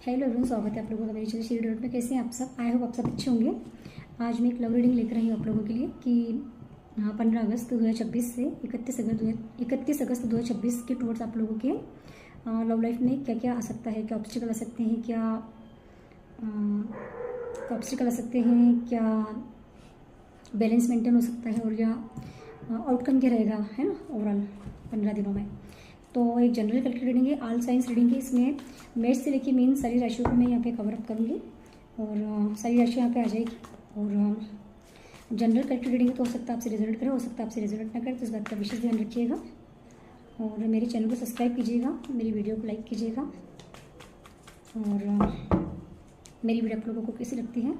Hello everyone, स्वागत है आप लोगों का मेरे चैनल श्री डॉट में। कैसे हैं आप सब? आई होप आप सब अच्छे होंगे। आज मैं एक लव रीडिंग लेकर आई हूँ आप लोगों के लिए कि 15 अगस्त 2026 से 31 अगस्त 2026 के टूवर्ड्स आप लोगों के लव लाइफ में क्या क्या आ सकता है, क्या ऑब्स्टिकल आ सकते हैं, क्या बैलेंस मेंटेन हो सकता है और या आउटकम क्या रहेगा, है ना, ओवरऑल 15 दिनों में। तो एक जनरल कलेक्टिव रीडिंग है, ऑल साइंस रीडिंग है। इसमें मेष से लेकर मीन सारी राशियों को मैं यहाँ पे कवर अप करूँगी और सारी राशि यहाँ पे आ जाएगी। और जनरल कलेक्टिव रीडिंग तो हो सकता है आपसे रिजल्ट करे, हो सकता है आपसे रिजल्ट ना करे, तो इस बात का विशेष ध्यान रखिएगा। और मेरे चैनल को सब्सक्राइब कीजिएगा, मेरी वीडियो को लाइक कीजिएगा और मेरी वीडियो आप लोगों को कैसी लगती है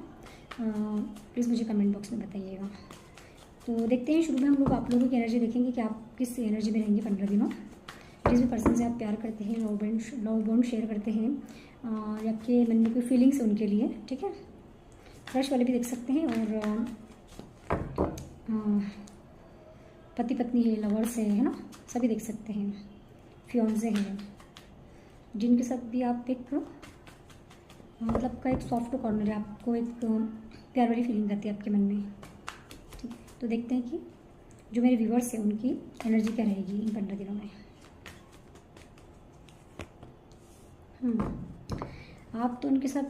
प्लीज़ मुझे कमेंट बॉक्स में बताइएगा। तो देखते हैं, शुरू में हम लोग आप लोगों की एनर्जी देखेंगे कि आप किस एनर्जी में रहेंगे 15 दिनों। जिस भी पर्सन से आप प्यार करते हैं, लव बॉन्ड शेयर करते हैं या आपके मन में कोई फीलिंग्स है उनके लिए, ठीक है। क्रश वाले भी देख सकते हैं और पति पत्नी है, लवर्स है ना, सभी देख सकते हैं। फियांसे हैं जिनके साथ भी आप एक मतलब का एक सॉफ्ट कॉर्नर है, आपको एक प्यार वाली फीलिंग आती है आपके मन में, ठीक है। तो देखते हैं कि जो मेरे व्यूवर्स हैं उनकी एनर्जी क्या रहेगी इन 15 दिनों में। आप तो उनके साथ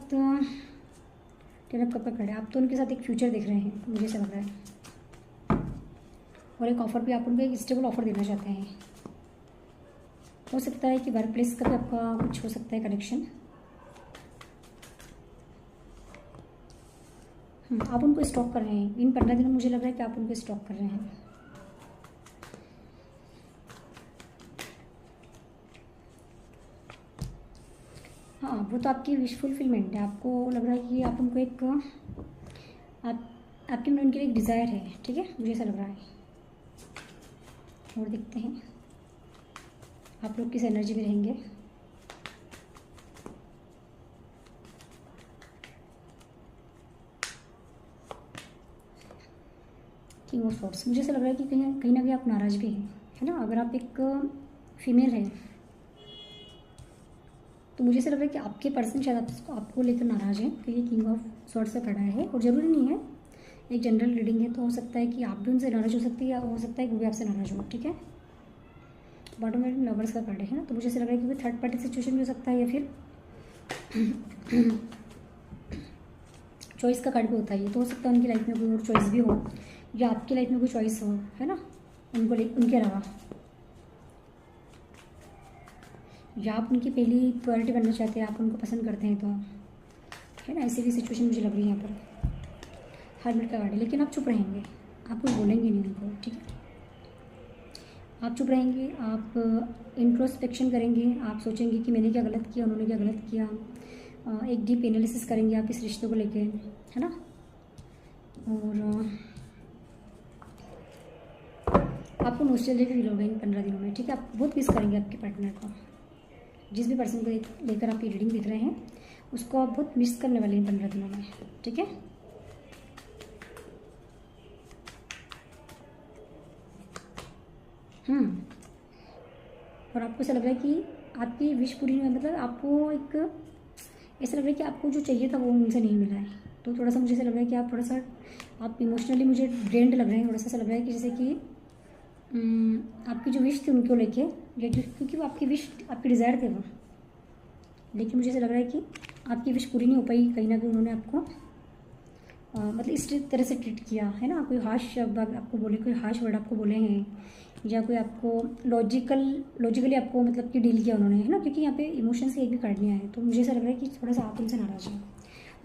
टेन ऑफ कप खड़े, आप तो उनके साथ एक फ्यूचर देख रहे हैं, मुझे ऐसा लग रहा है। और एक ऑफ़र भी आप उनको एक स्टेबल ऑफर देना चाहते हैं। हो सकता है कि वर्क प्लेस का भी आपका कुछ हो सकता है कनेक्शन। आप उनको स्टॉक कर रहे हैं इन 15 दिनों, मुझे लग रहा है कि आप उनको स्टॉक कर रहे हैं। हाँ, वो तो आपकी विश फुलफिलमेंट है। आपको लग रहा है कि आप उनको एक आपके में उनके लिए एक डिज़ायर है, ठीक है, मुझे ऐसा लग रहा है। और देखते हैं आप लोग किस एनर्जी में रहेंगे। किंग ऑफ सॉर्ड्स, मुझे ऐसा लग रहा है कि कहीं ना कहीं आप नाराज़ भी हैं, है ना। अगर आप एक फीमेल हैं तो मुझे ऐसा लग रहा है कि आपके पर्सन शायद आपको लेकर नाराज़ हैं, कि ये किंग ऑफ सॉर्ड्स से खड़ा है। और ज़रूरी नहीं है, एक जनरल रीडिंग है, तो हो सकता है कि आप भी उनसे नाराज़ हो सकती है या हो सकता है कि वो भी आपसे नाराज़ हो, ठीक है। बॉटम में लवर्स का कार्ड है ना, तो मुझे ऐसा लग रहा है कि वो थर्ड पार्टी सिचुएशन भी हो सकता है या फिर चॉइस का कार्ड भी होता है ये, तो हो सकता है उनकी लाइफ में कोई और चॉइस भी हो या आपकी लाइफ में कोई चॉइस हो, है ना, उनके अलावा, या आप उनकी पहली प्रायोरिटी बनना चाहते हैं, आप उनको पसंद करते हैं, तो है ना, ऐसी भी सिचुएशन मुझे लग रही है यहाँ पर। हर्मिट का कार्ड है, लेकिन आप चुप रहेंगे, आप कुछ बोलेंगे नहीं उनको, ठीक है। आप चुप रहेंगे, आप इंट्रोस्पेक्शन करेंगे, आप सोचेंगे कि मैंने क्या गलत किया, उन्होंने क्या गलत किया। एक डीप एनालिसिस करेंगे आप इस रिश्ते को लेके, है ना। और आपको नॉस्टैल्जिया फील होगा इन 15 दिनों में, ठीक है। आप बहुत मिस करेंगे आपके पार्टनर को। जिस भी पर्सन को लेकर आप ये रीडिंग देख रहे हैं उसको आप बहुत मिस करने वाले हैं 15 दिनों में, ठीक है। और आपको ऐसा लग रहा है कि आपकी विश पूरी नहीं, मतलब आपको एक ऐसा लग रहा है कि आपको जो चाहिए था वो उनसे नहीं मिला है। तो थोड़ा सा मुझे ऐसा लग रहा है कि आप थोड़ा सा आप इमोशनली मुझे ड्रेन्ड लग रहे हैं। थोड़ा सा ऐसा लग रहा है कि जैसे कि आपकी जो विश थी उनको लेके, या क्योंकि वो आपकी विश, आपके डिज़ायर थे वो, लेकिन मुझे ऐसा लग रहा है कि आपकी विश पूरी नहीं हो पाई। कहीं ना कहीं उन्होंने आपको मतलब इस तरह से ट्रीट किया, है ना। कोई हार्श शब्द आपको बोले, कोई हार्श वर्ड आपको बोले हैं, या कोई आपको लॉजिकली आपको मतलब कि डील किया उन्होंने, है ना। क्योंकि यहाँ पे इमोशंस एक भी कार्ड नहीं आए, तो मुझे ऐसा लग रहा है कि थोड़ा सा आप उनसे नाराज़ हैं।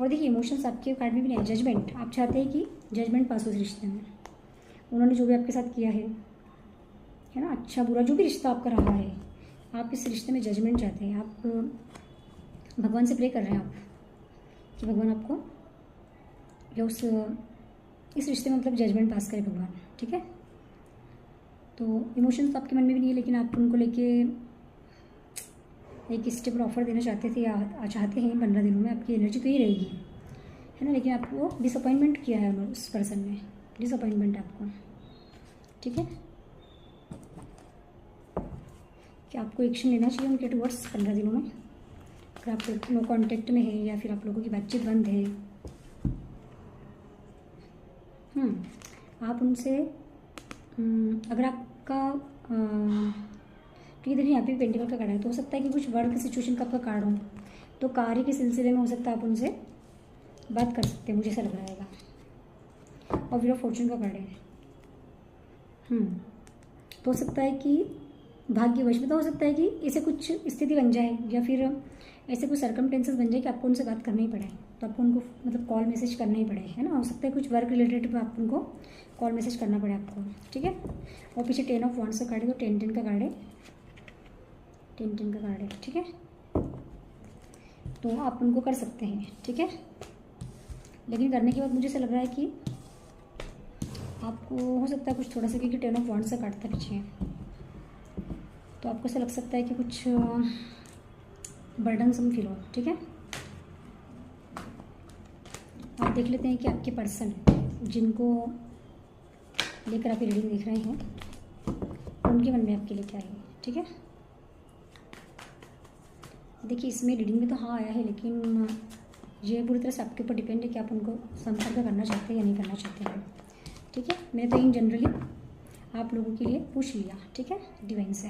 और देखिए, इमोशंस आपके कार्ड में भी नहीं है। जजमेंट, आप चाहते हैं कि जजमेंट पास हो इस रिश्ते में। उन्होंने जो भी आपके साथ किया है ना, अच्छा बुरा जो भी रिश्ता आपका रहा है, आप इस रिश्ते में जजमेंट चाहते हैं। आप भगवान से प्रे कर रहे हैं आप कि भगवान आपको या इस रिश्ते में मतलब जजमेंट पास करे भगवान, ठीक है। तो इमोशंस तो आपके मन में भी नहीं है, लेकिन आप उनको लेके एक स्टेबल ऑफर देना चाहते थे या चाहते हैं 15 दिनों में। आपकी एनर्जी तो ही रहेगी, है ना। लेकिन आपको डिसअपॉइंटमेंट किया है उस पर्सन ने, डिसअपॉइंटमेंट आपको, ठीक है। कि आपको एक्शन लेना चाहिए उनके टुवर्ड्स 15 दिनों में। अगर आप लोग नो कॉन्टेक्ट में है या फिर आप लोगों की बातचीत बंद है, आप उनसे अगर आपका तो इधर यहाँ पे पेंटिकल का कार्ड है, तो हो सकता है कि कुछ वर्क सिचुएशन का आपका कार्ड हो, तो कार्य के सिलसिले में हो सकता है आप उनसे बात कर सकते हैं, मुझे ऐसा लग रहा है। और व्हील ऑफ फॉर्चून का कार्ड है। तो हो सकता है कि भाग्यवश मतलब हो सकता है कि ऐसे कुछ स्थिति बन जाए या फिर ऐसे कुछ सर्कमटेंसेस बन जाए कि आपको उनसे बात करना ही पड़े, तो आपको उनको मतलब कॉल मैसेज करना ही पड़े, है ना। हो सकता है कुछ वर्क रिलेटेड आप उनको कॉल मैसेज करना पड़े आपको, ठीक है। और पीछे 10 ऑफ वांड्स का कार्ड है, तो 10 का कार्ड है, 10 का कार्ड है, ठीक है। तो आप उनको कर सकते हैं, ठीक है। लेकिन करने के बाद मुझे ऐसा लग रहा है कि आपको हो सकता है कुछ थोड़ा सा, क्योंकि 10 ऑफ वांड्स का कार्ड था पीछे, तो आपको ऐसा लग सकता है कि कुछ बर्डनसम फील हो, ठीक है। आप देख लेते हैं कि आपके पर्सन जिनको लेकर आप रीडिंग देख रहे हैं उनके मन में आपके लिए क्या है, ठीक है। देखिए इसमें रीडिंग में तो हाँ आया है, लेकिन ये पूरी तरह से आपके ऊपर डिपेंड है कि आप उनको संपर्क करना चाहते हैं या नहीं करना चाहते हैं, ठीक है। मैंने तो इन जनरली आप लोगों के लिए पूछ लिया, ठीक है, डिवाइन से,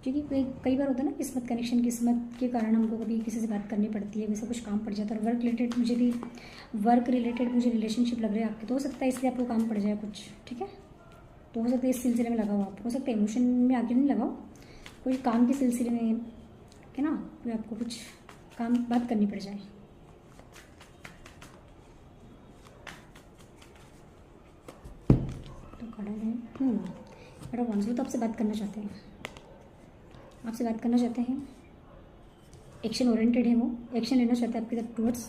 क्योंकि कई बार होता है ना किस्मत कनेक्शन, किस्मत के कारण हमको कभी किसी से बात करनी पड़ती है, वैसा कुछ काम पड़ जाता है। और वर्क रिलेटेड मुझे रिलेशनशिप लग रहे हैं आपके, तो हो सकता है इसलिए आपको काम पड़ जाए कुछ, ठीक है। तो हो सकता है इस सिलसिले में लगाओ आप, हो सकता है इमोशन में आगे नहीं लगाओ, कोई काम के सिलसिले में है ना, कोई आपको कुछ काम बात करनी पड़ जाए। तो खड़ा है बड़ा कौन तो आपसे बात करना चाहते हैं, आपसे बात करना चाहते हैं, एक्शन ओरिएंटेड है, वो एक्शन लेना चाहते हैं आपके साथ टूवर्ड्स।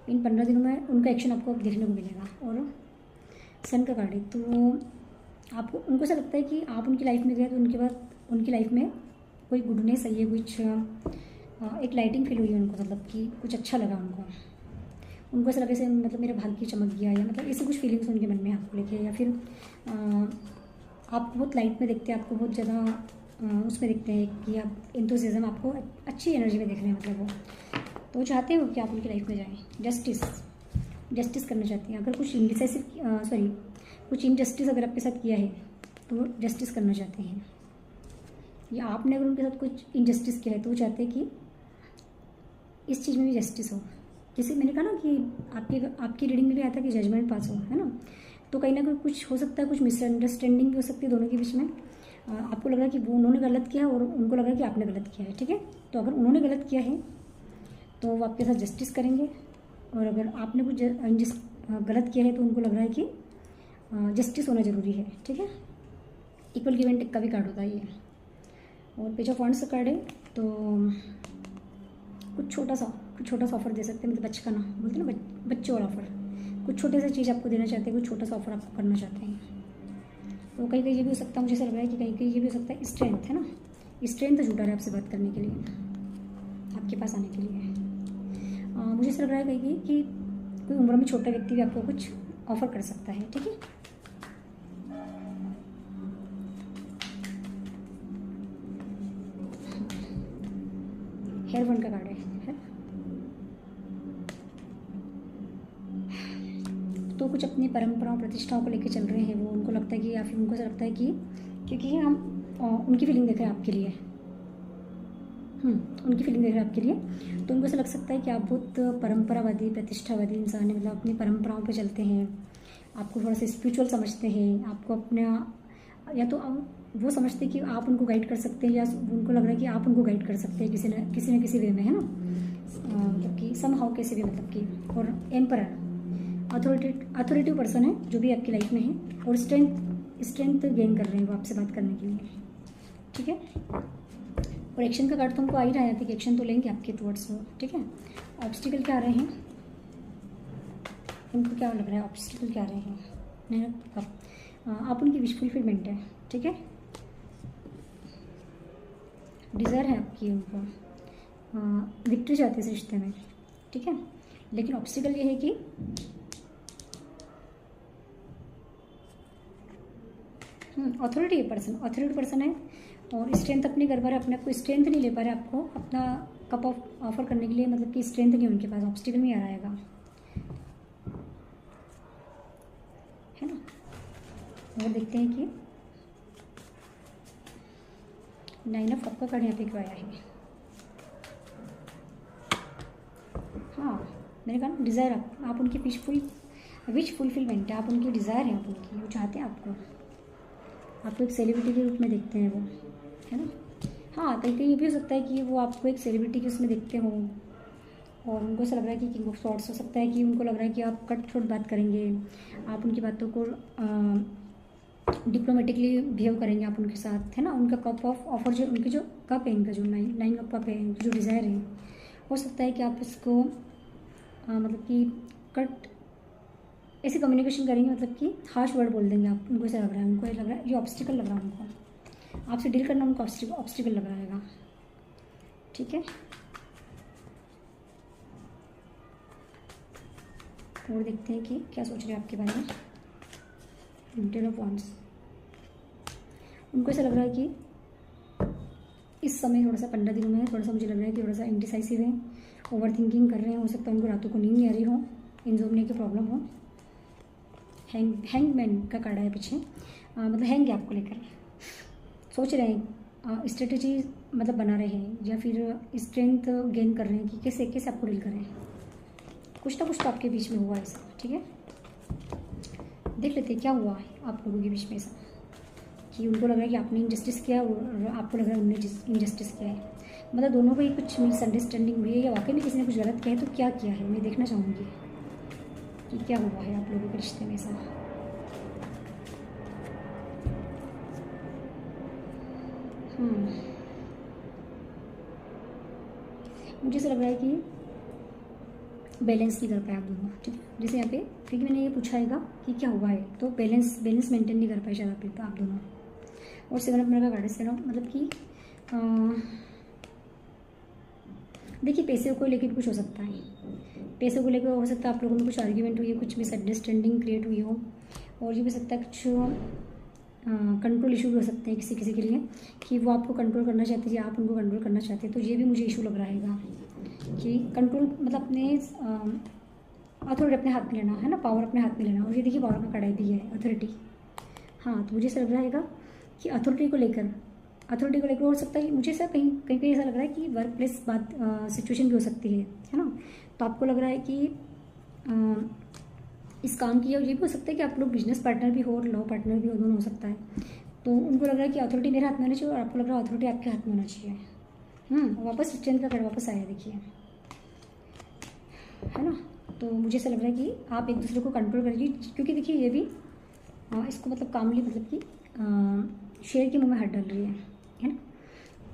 इन 15 दिनों में उनका एक्शन आपको देखने को मिलेगा। और सन का कार्ड है, तो आपको उनको ऐसा लगता है कि आप उनकी लाइफ में गए तो उनके बाद उनकी लाइफ में कोई गुडनेस आई है, कुछ एक लाइटिंग फील हुई है उनको, मतलब कि कुछ अच्छा लगा उनको ऐसा लगे से मतलब मेरे भाग्य चमक गया, या मतलब ऐसी कुछ फीलिंग्स उनके मन में आपको लेके, या फिर आप बहुत लाइट में देखते हैं, आपको बहुत ज़्यादा उसमें देखते हैं कि आप एंथुसियाज्म, आपको अच्छी एनर्जी में देख रहे हैं, मतलब वो तो चाहते हो कि आप उनकी लाइफ में जाएं, जस्टिस करना चाहते हैं। अगर कुछ कुछ इनजस्टिस अगर आपके साथ किया है तो जस्टिस करना चाहते हैं, या आपने अगर उनके साथ कुछ इनजस्टिस किया है तो वो चाहते हैं कि इस चीज़ में भी जस्टिस हो। जैसे मैंने कहा ना कि आपकी रीडिंग में भी आया था कि जजमेंट पास हो, है ना। तो कहीं ना कहीं कुछ हो सकता है, कुछ मिसअंडरस्टैंडिंग भी हो सकती है दोनों के बीच में। आपको लग रहा है कि वो उन्होंने गलत किया और उनको लग रहा है कि आपने गलत किया है, ठीक है। तो अगर उन्होंने गलत किया है तो वो आपके साथ जस्टिस करेंगे, और अगर आपने कुछ गलत किया है तो उनको लग रहा है कि जस्टिस होना ज़रूरी है, ठीक है। इक्वल गिव एंड टेक का भी कार्ड होता है ये। और पेज ऑफ वांड्स का कार्ड है, तो कुछ छोटा सा ऑफर दे सकते हैं, मतलब बचकाना बोलते हैं ना, बच्चे वाला ऑफर, कुछ छोटे सा चीज़ आपको देना चाहते हैं, कुछ छोटा सा ऑफर आपको करना चाहते हैं। तो कहीं ये भी हो सकता है, मुझे ऐसा लग रहा है कि कहीं ये भी हो सकता है स्ट्रेंथ, है ना, स्ट्रेंथ जुटा रहा है आपसे बात करने के लिए, आपके पास आने के लिए। मुझे ऐसा लग रहा है कहीं कि कोई उम्र में छोटा व्यक्ति भी आपको कुछ ऑफर कर सकता है, ठीक है। हेयर वन का कार्ड है। तो कुछ अपनी परंपराओं प्रतिष्ठाओं को लेकर चल रहे हैं वो, उनको लगता है कि, या फिर उनको ऐसा लगता है कि क्योंकि हम उनकी फीलिंग देख रहे हैं आपके लिए, उनकी फीलिंग देख रहे हैं आपके लिए, तो उनको ऐसा लग सकता है कि आप बहुत परंपरावादी प्रतिष्ठावादी इंसान है, मतलब अपनी परंपराओं पे चलते हैं, आपको थोड़ा सा स्पिरिचुअल समझते हैं, आपको अपना, या तो वो समझते हैं कि आप उनको गाइड कर सकते हैं, या उनको लग रहा है कि आप उनको गाइड कर सकते हैं किसी न किसी वे में, है ना, मतलब कि समहाउ कैसे भी, मतलब कि। और एम्परर अथॉरिटिव पर्सन है जो भी आपकी लाइफ में है, और स्ट्रेंथ गेन कर रहे हैं वो आपसे बात करने के लिए, ठीक है। और एक्शन का कार्ड तो हमको आ ही रहा है कि एक्शन तो लेंगे आपके टुवर्ड्स वो, ठीक है। ऑब्स्टिकल क्या आ रहे हैं, उनको क्या लग रहा है, ऑब्स्टिकल क्या आ रहे हैं, नहीं आप उनकी विश फुलफिलमेंट है, ठीक है। डिज़ायर है आपकी, उनको विक्ट्री चाहते हैं इस रिश्ते में, ठीक है। लेकिन ऑब्स्टिकल ये है कि अथॉरिटी पर्सन है, और स्ट्रेंथ अपनी कर पा रहे, अपने आप को स्ट्रेंथ नहीं ले पा रहे, आपको अपना कप ऑफ ऑफर करने के लिए, मतलब कि स्ट्रेंथ नहीं उनके पास, ऑब्स्टिकल नहीं आ रहा है ना। और देखते हैं कि 9 ऑफ कप का कार्ड यहाँ पे क्यों आया है। हाँ, मैंने कहा डिज़ायर, आप उनकी विश फुलफिलमेंट है, आप उनकी डिज़ायर है, आप उनकी, वो चाहते हैं आपको एक सेलिब्रिटी के रूप में देखते हैं वो, है ना। हाँ, कहीं कहीं ये भी हो सकता है कि वो आपको एक सेलिब्रिटी के उसमें देखते हों और उनको ऐसा लग रहा है कि किंग ऑफ सॉर्ड्स हो सकता है कि उनको लग रहा है कि आप कट थ्रोट बात करेंगे, आप उनकी बातों को डिप्लोमेटिकली बिहेव करेंगे आप उनके साथ, है ना। उनका कप ऑफ ऑफर जो उनके जो कप है, इनका जो 9 ऑफ कप है, उनकी जो डिज़ायर है, हो सकता है कि आप उसको मतलब कि कट ऐसे कम्युनिकेशन करेंगे, मतलब कि हार्श वर्ड बोल देंगे आप, उनको ऐसा लग रहा है, उनको लग रहा है ये ऑब्स्टिकल लग रहा है उनको, आपसे डील करना उनको ऑब्स्टिकल लग रहा है। ठीक है, और देखते हैं कि क्या सोच रहे हैं आपके बारे में। 10 ऑफ वांड्स, उनको ऐसा लग रहा है कि इस समय थोड़ा सा 15 दिनों में थोड़ा सा मुझे लग रहा है कि थोड़ा सा इंडिसाइसिव है, ओवर थिंकिंग कर रहे हैं, हो सकता है उनको रातों को नींद नहीं आ रही हो, इंसोम्निया की प्रॉब्लम हो। हैंगमैन का कार्ड है पीछे, मतलब हैंग आपको लेकर सोच रहे हैं, स्ट्रेटजी मतलब बना रहे हैं या फिर स्ट्रेंथ गेन कर रहे हैं कि कैसे कैसे आपको डील करें। कुछ ना कुछ तो आपके बीच में हुआ ऐसा। ठीक है, देख लेते हैं क्या हुआ है आप लोगों के बीच में ऐसा कि उनको लग रहा है कि आपने इंजस्टिस किया और आपको लग रहा है उन्होंने इंजस्टिस किया है। मतलब दोनों को ही कुछ मिसअंडरस्टैंडिंग हुई है या वाकई में किसी ने कुछ गलत किया है, तो क्या किया है मैं देखना चाहूँगी कि क्या हुआ है आप लोगों के रिश्ते में ऐसा। मुझे ऐसा लग रहा है कि बैलेंस नहीं कर पाए आप दोनों। ठीक है, जैसे यहाँ पे क्योंकि मैंने ये पूछा है कि क्या हुआ है, तो बैलेंस मेंटेन नहीं कर पाए शायद आप दोनों। और 7 ऑफ का कार्ड है, मतलब कि देखिए पैसे को लेकर भी कुछ हो सकता है, पैसे को लेकर हो सकता है आप लोगों में कुछ आर्ग्यूमेंट हुई है, कुछ मिसअंडरस्टैंडिंग क्रिएट हुई हो, और ये भी सकता है कुछ कंट्रोल इशू भी हो सकते हैं किसी के लिए कि वो आपको कंट्रोल करना चाहते हैं या आप उनको कंट्रोल करना चाहते हैं। तो ये भी मुझे इशू लग रहा है कि कंट्रोल मतलब अपने अथॉरिटी अपने हाथ में लेना, है ना, पावर अपने हाथ में लेना। और ये देखिए पावर का कड़ाई भी है, अथॉरिटी। हाँ, तो मुझे ऐसा लग रहा है कि अथॉरिटी को लेकर हो सकता है, मुझे ऐसा कहीं कहीं ऐसा लग रहा है कि वर्क प्लेस बात सिचुएशन भी हो सकती है ना। तो आपको लग रहा है कि इस काम की, और ये भी हो सकता है कि आप लोग बिजनेस पार्टनर भी हो और लॉ पार्टनर भी हो, दोनों हो सकता है। तो उनको लग रहा है कि अथॉरिटी मेरे हाथ में होना चाहिए और आपको लग रहा है अथॉरिटी आपके हाथ में होना चाहिए। वापस स्ट्रेंथ का कार्ड वापस आया देखिए, है ना। तो मुझे ऐसा लग रहा है कि आप एक दूसरे को कंट्रोल करिए, क्योंकि देखिए ये भी इसको मतलब कामली, मतलब कि शेर के मुंह में हाथ डाल रही है ना।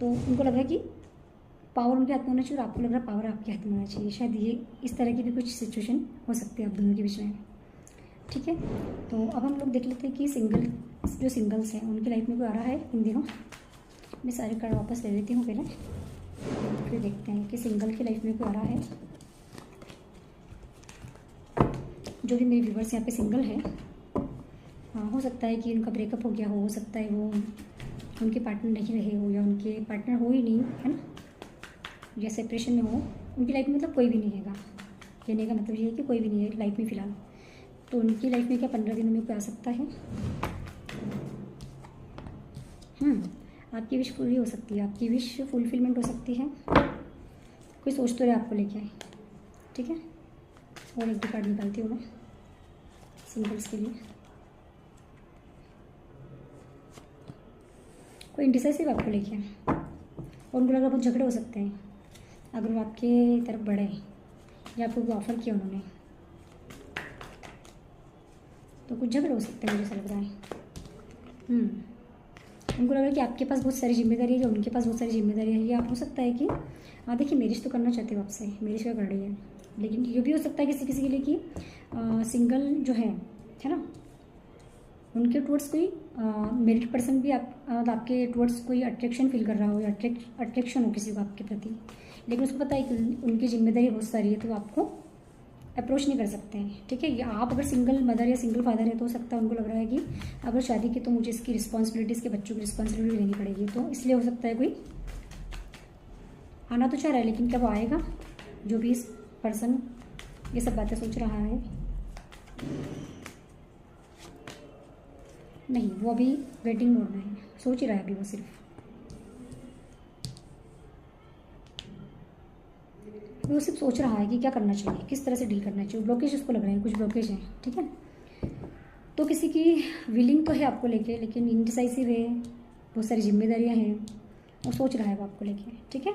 तो उनको लग रहा है कि पावर उनके हाथ में होना चाहिए और आपको लग रहा है पावर आपके हाथ में होना चाहिए। शायद ये इस तरह की भी कुछ सिचुएशन हो सकती है आप दोनों के बीच में। ठीक है, तो अब हम लोग देख लेते हैं कि जो सिंगल्स हैं उनकी लाइफ में कोई आ रहा है इन दिनों। मैं सारे कार्ड वापस ले लेती हूँ पहले, फिर देखते हैं कि सिंगल की लाइफ में कोई आ रहा है। जो भी मेरे व्यूवर्स यहाँ पे सिंगल है, हो सकता है कि उनका ब्रेकअप हो गया हो सकता है वो उनके पार्टनर नहीं रहे हो या उनके पार्टनर हो ही नहीं, है ना, या सेपरेशन में हो, उनकी लाइफ में मतलब कोई भी नहीं हैगा। कहने का मतलब ये है कि कोई भी नहीं है लाइफ में फ़िलहाल। तो उनकी लाइफ में क्या 15 दिनों में कोई आ सकता है। आपकी विश पूरी हो सकती है, आपकी विश फुलफिलमेंट हो सकती है। कोई सोच तो रहे आपको लेके आए। ठीक है, और एक कार्ड निकालती हूँ मैं सिंगल्स के लिए। कोई इंडिसाइसिव आपको लेके आए और उनको लगा बहुत झगड़े हो सकते हैं अगर वो आपके तरफ बढ़े या आपको कोई ऑफ़र किया उन्होंने, तो कुछ झगड़े हो सकते हैं मुझे ऐसा लग रहा है। उनको लग रहा है कि आपके पास बहुत सारी जिम्मेदारी है या उनके पास बहुत सारी जिम्मेदारी है। या आप हो सकता है कि देखिए मैरिज तो करना चाहते हो आपसे, मैरिज का कर रही है, लेकिन ये भी हो सकता है किसी के लिए कि सिंगल जो है ना, उनके टुवर्ड्स कोई मेरिड पर्सन भी आपके टुवर्ड्स कोई अट्रैक्शन फील कर रहा हो या अट्रैक्शन हो किसी को आपके प्रति, लेकिन उसको पता है कि उनकी जिम्मेदारी बहुत सारी है, तो आपको अप्रोच नहीं कर सकते हैं, ठीक है। या आप अगर सिंगल मदर या सिंगल फादर है तो हो सकता है उनको लग रहा है कि अगर शादी की तो मुझे इसकी रिस्पॉन्सिबिलिटी, इसके बच्चों की रिस्पॉन्सिबिलिटी लेनी पड़ेगी, तो इसलिए हो सकता है कोई आना तो चाह रहा है, लेकिन कब आएगा, जो भी इस पर्सन ये सब बातें सोच रहा है, नहीं, वो अभी वेटिंग मोड में है, सोच ही रहा है अभी वो सिर्फ, वो सिर्फ सोच रहा है कि क्या करना चाहिए, किस तरह से डील करना चाहिए। ब्लॉकेज उसको लग रहे हैं, कुछ ब्लॉकेज हैं, ठीक है। तो किसी की विलिंग तो है आपको लेके, लेकिन इनडिसाइसिव है, बहुत सारी जिम्मेदारियां हैं, वो सोच रहा है वो आपको लेके, ठीक है।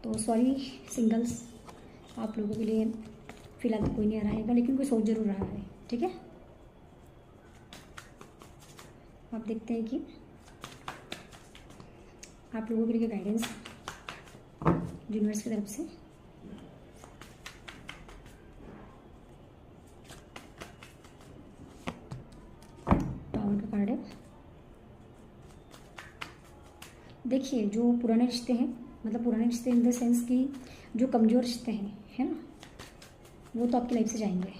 तो सॉरी सिंगल्स, आप लोगों के लिए फ़िलहाल तो कोई नहीं आ रहा है, लेकिन कोई सोच जरूर रहा है, ठीक है। आप देखते हैं कि आप लोगों के लिए गाइडेंस यूनिवर्स की तरफ से। टावर का कार्ड है। देखिए, जो पुराने रिश्ते हैं, मतलब पुराने रिश्ते इन द सेंस कि जो कमज़ोर रिश्ते हैं, है ना, वो तो आपकी लाइफ से जाएंगे।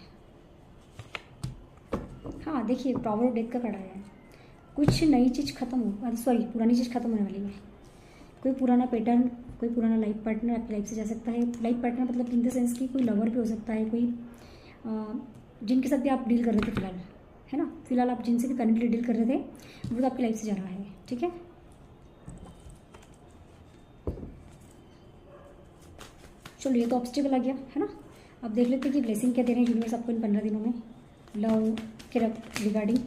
हाँ, देखिए, पावर ऑफ डेथ का कार्ड आया है। कुछ नई चीज़ खत्म हो, सॉरी, पुरानी चीज़ खत्म होने वाली है। कोई पुराना पैटर्न, कोई पुराना लाइफ पार्टनर आपकी लाइफ से जा सकता है। लाइफ पार्टनर मतलब इन द सेंस कि कोई लवर भी हो सकता है, कोई जिनके साथ भी आप डील कर रहे थे फिलहाल, है ना, फिलहाल आप जिनसे भी करंटली डील कर रहे थे, वो तो आपकी लाइफ से जा रहा है, ठीक है। चलो, ये तो ऑब्स्टिकल आ गया, है ना। अब देख लेते हैं कि ब्लेसिंग क्या दे रहे हैं यूनिवर्स आपको इन 15 दिनों में लव के रिगार्डिंग।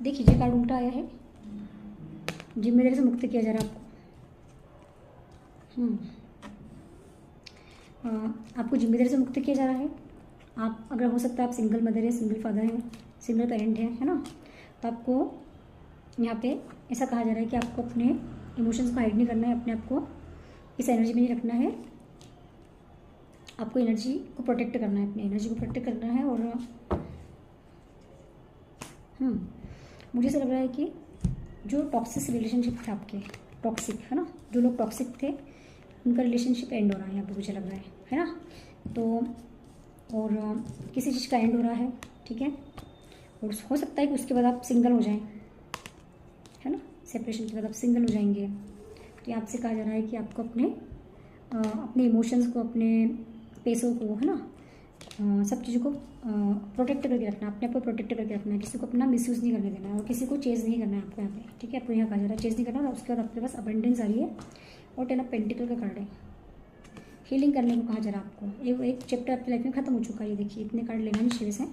देखिए, ये कार्ड उल्टा आया है, जिम्मेदारी से मुक्त किया जा रहा है आपको। आपको जिम्मेदारी से मुक्त किया जा रहा है। आप अगर हो सकता है आप सिंगल मदर है, सिंगल फादर हैं, सिंगल पेरेंट है ना, तो आपको यहाँ पे ऐसा कहा जा रहा है कि आपको अपने इमोशंस को हाइड नहीं करना है, अपने आप को इस एनर्जी में नहीं रखना है, आपको एनर्जी को प्रोटेक्ट करना है, अपनी एनर्जी को प्रोटेक्ट करना है। और मुझे ऐसा लग रहा है कि जो टॉक्सिक रिलेशनशिप थे आपके, टॉक्सिक, है ना, जो लोग टॉक्सिक थे उनका रिलेशनशिप एंड हो रहा है यहाँ पे, मुझे लग रहा है ना। तो और किसी चीज़ का एंड हो रहा है, ठीक है। और हो सकता है कि उसके बाद आप सिंगल हो जाएं, है ना, सेपरेशन के बाद आप सिंगल हो जाएंगे। तो आपसे कहा जा रहा है कि आपको अपने इमोशंस को, अपने पैसों को, है ना, सब चीज़ों को प्रोटेक्ट करके रखना, अपने आप को प्रोटेक्ट करके रखना है, किसी को अपना मिसयूज़ नहीं करने देना है, और किसी को चेज़ नहीं करना है आपको यहाँ पे, ठीक है। आपको यहाँ कहा जा रहा है चेज़ नहीं करना, और उसके बाद आपके पास अबंडेंस आ रही है, और 10 ऑफ पेंटिकल का कार्ड है। हीलिंग करने को कहा जा रहा है आपको। एक चैप्टर आपकी लाइफ में ख़त्म हो चुका है, ये देखिए, इतने कार्ड लेना नहीं चाहिए से,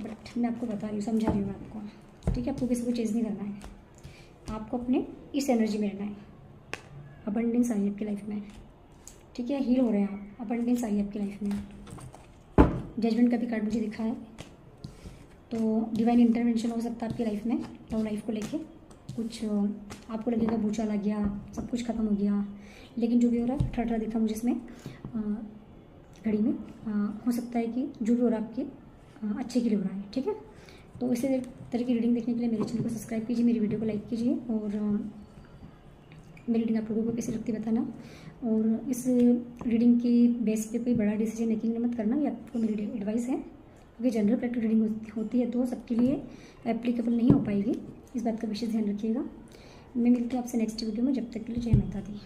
बट मैं आपको बता रही हूँ, समझा रही हूँ मैं आपको, ठीक है। आपको किसी को चेज़ नहीं करना है, आपको अपने इस एनर्जी में रहना है। अबंडेंस आई है आपकी लाइफ में, ठीक है, हील हो रहे हैं आप, अबंडेंस आई है आपकी लाइफ में। जजमेंट का भी कार्ड मुझे दिखा है, तो डिवाइन इंटरवेंशन हो सकता है आपकी लाइफ में, लव लाइफ को लेके। कुछ आपको लगेगा बोझ लग गया, सब कुछ खत्म हो गया, लेकिन जो भी हो रहा है, ठहरा दिखा मुझे इसमें घड़ी में। हो सकता है कि जो भी हो रहा है आपके अच्छे के लिए हो रहा है, ठीक है। तो इसी तरह की रीडिंग देखने के लिए मेरे चैनल को सब्सक्राइब कीजिए, मेरी वीडियो को लाइक कीजिए, और मेरी रीडिंग आप लोगों को कैसी लगती है बताना। और इस रीडिंग की बेस पे कोई बड़ा डिसीजन मेकिंग मत करना, ये आपको मेरी एडवाइस है, क्योंकि जनरल प्रैक्टिस रीडिंग होती है तो सबके लिए एप्लीकेबल नहीं हो पाएगी, इस बात का विशेष ध्यान रखिएगा। मैं मिलती हूँ आपसे नेक्स्ट वीडियो में, जब तक के लिए जय माता दी।